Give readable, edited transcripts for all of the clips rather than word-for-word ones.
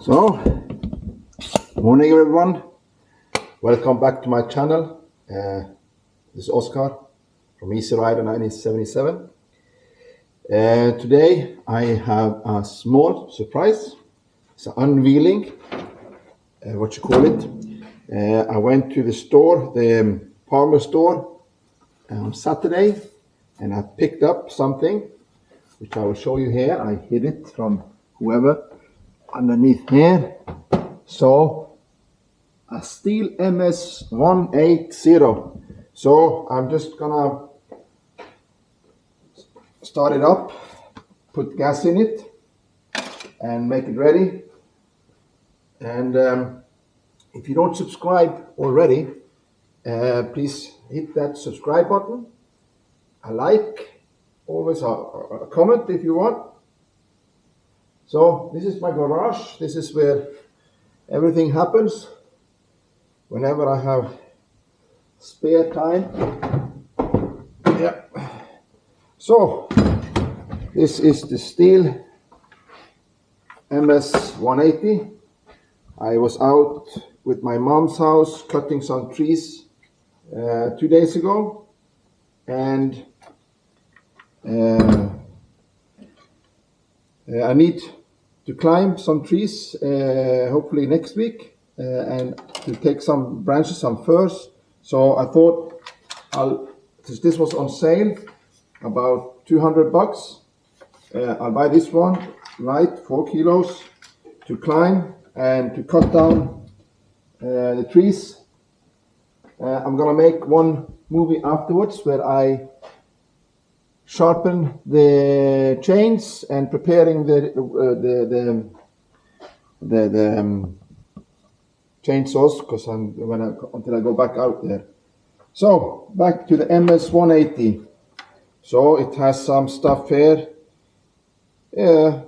So, morning everyone. Welcome back to my channel. This is Oscar from Easy Rider 1977. Today I have a small surprise. It's an unveiling, what you call it. I went to the store, the Palmer store, on Saturday, and I picked up something which I will show you here. I hid it from whoever underneath here. So a Stihl MS 180. So I'm just gonna start it up, put gas in it, and make it ready. And if you don't subscribe already, please hit that subscribe button, a like, always a comment if you want. So this is my garage. This is where everything happens whenever I have spare time. Yeah. So this is the Stihl MS 180. I was out with my mom's house cutting some trees 2 days ago, and I need to climb some trees hopefully next week and to take some branches, some firs. So I thought since this was on sale, about $200, I'll buy this one, right, 4 kilos to climb and to cut down the trees. I'm gonna make one movie afterwards where I sharpen the chains and preparing the chainsaws, because until I go back out there. So back to the MS 180. So it has some stuff here. Yeah.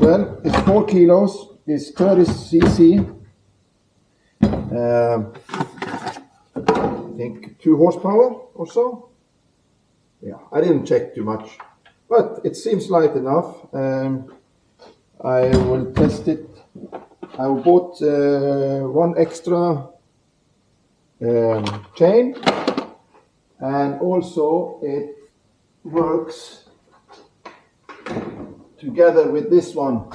Well, it's 4 kilos. It's 30 cc. I think 2 horsepower or so. Yeah, I didn't check too much, but it seems light enough. I will test it. I bought one extra chain, and also it works together with this one,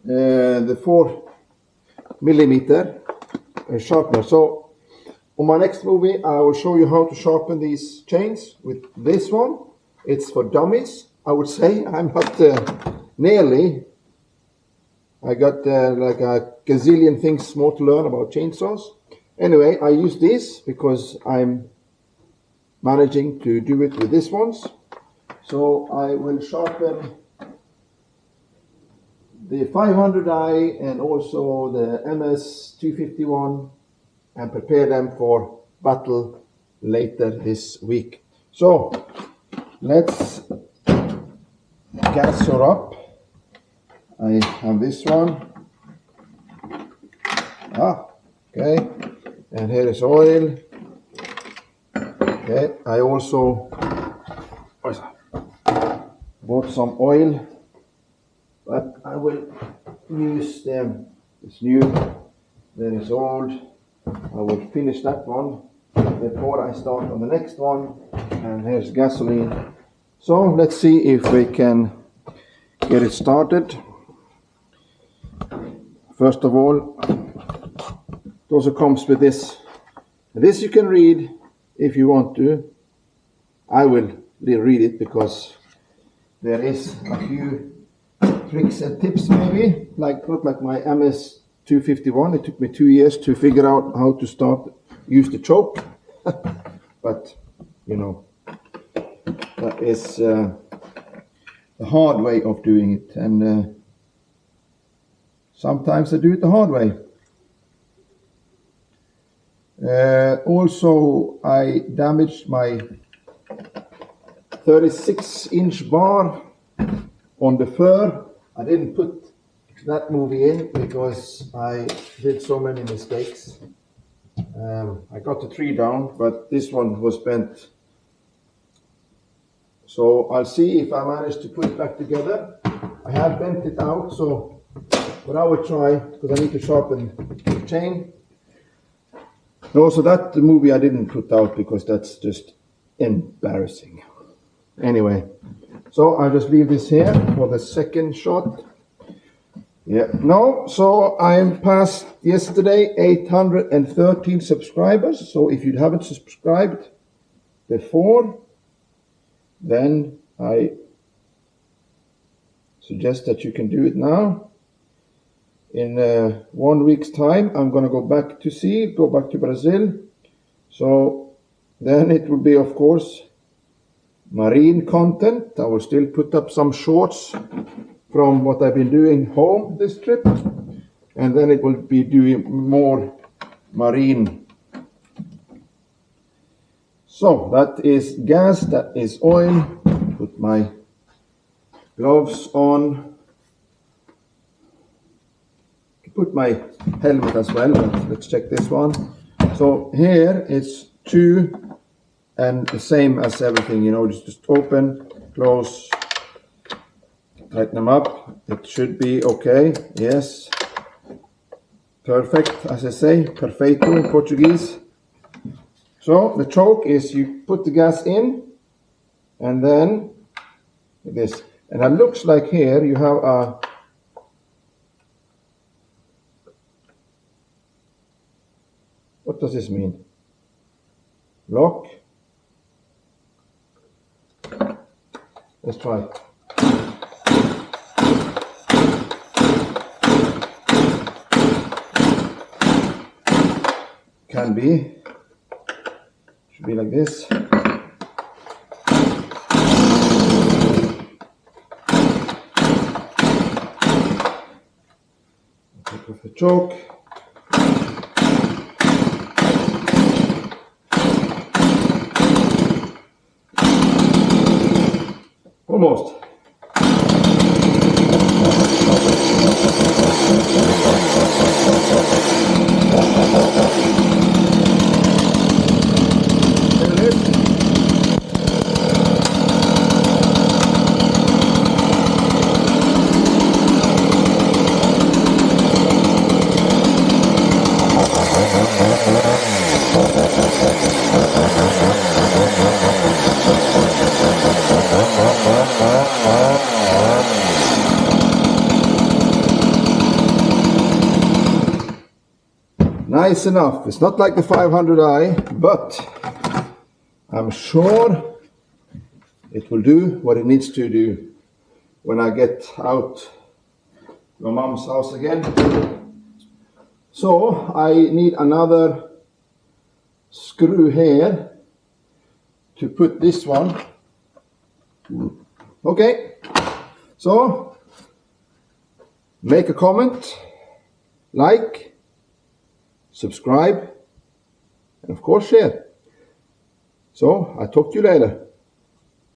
the 4mm sharpener. So on my next movie, I will show you how to sharpen these chains with this one. It's for dummies, I would say. I'm not nearly. I got like a gazillion things more to learn about chainsaws. Anyway, I use this because I'm managing to do it with this ones. So I will sharpen the 500i and also the MS 251 and prepare them for battle later this week. So let's gas her up. I have this one. Okay. And here is oil. Okay. I also bought some oil, but I will use them. It's new. There is old. I will finish that one before I start on the next one. And here's gasoline. So let's see if we can get it started. First of all, it also comes with this. This you can read if you want to. I will read it because there is a few tricks and tips, maybe, not like my MS 251. It took me 2 years to figure out how to use the choke. But you know, that is the hard way of doing it, and sometimes I do it the hard way. Also, I damaged my 36-inch bar on the fur. I didn't put that movie in because I did so many mistakes. I got the tree down, but this one was bent. So I'll see if I manage to put it back together. I have bent it out, so But I will try, because I need to sharpen the chain. And also that movie I didn't put out because that's just embarrassing. Anyway, so I'll just leave this here for the second shot. Yeah, no, so I'm past yesterday 813 subscribers. So if you haven't subscribed before, then I suggest that you can do it now. In 1 week's time, I'm going to go back to Brazil. So then it will be, of course, marine content. I will still put up some shorts from what I've been doing home this trip. And then it will be doing more marine. So that is gas, that is oil. Put my gloves on. Put my helmet as well, but let's check this one. So here it's 2 and the same as everything, you know, just open, close, tighten them up. It should be okay, yes. Perfect, as I say, perfeito in Portuguese. So the choke is you put the gas in and then like this. And it looks like here you have a what does this mean? Lock. Let's try. Can be. Should be like this. Take off the choke. Almost. There it is. Nice enough. It's not like the 500i, but I'm sure it will do what it needs to do when I get out to my mom's house again. So I need another screw here to put this one. Okay, so make a comment, like, subscribe, and of course share. So I'll talk to you later.